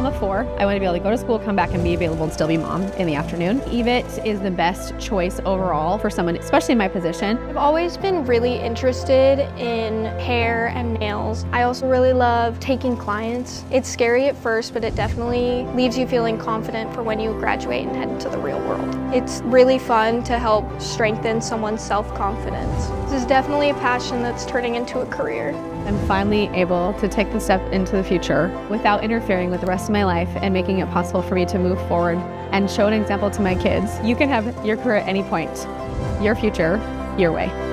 mom of 4. I want to be able to go to school, come back and be available and still be mom in the afternoon. EVIT is the best choice overall for someone, especially in my position. I've always been really interested in hair and nails. I also really love taking clients. It's scary at first, but it definitely leaves you feeling confident for when you graduate and head into the real world. It's really fun to help strengthen someone's self-confidence. This is definitely a passion that's turning into a career. I'm finally able to take the step into the future without interfering with the rest of my life and making it possible for me to move forward and show an example to my kids. You can have your career at any point. Your future, your way.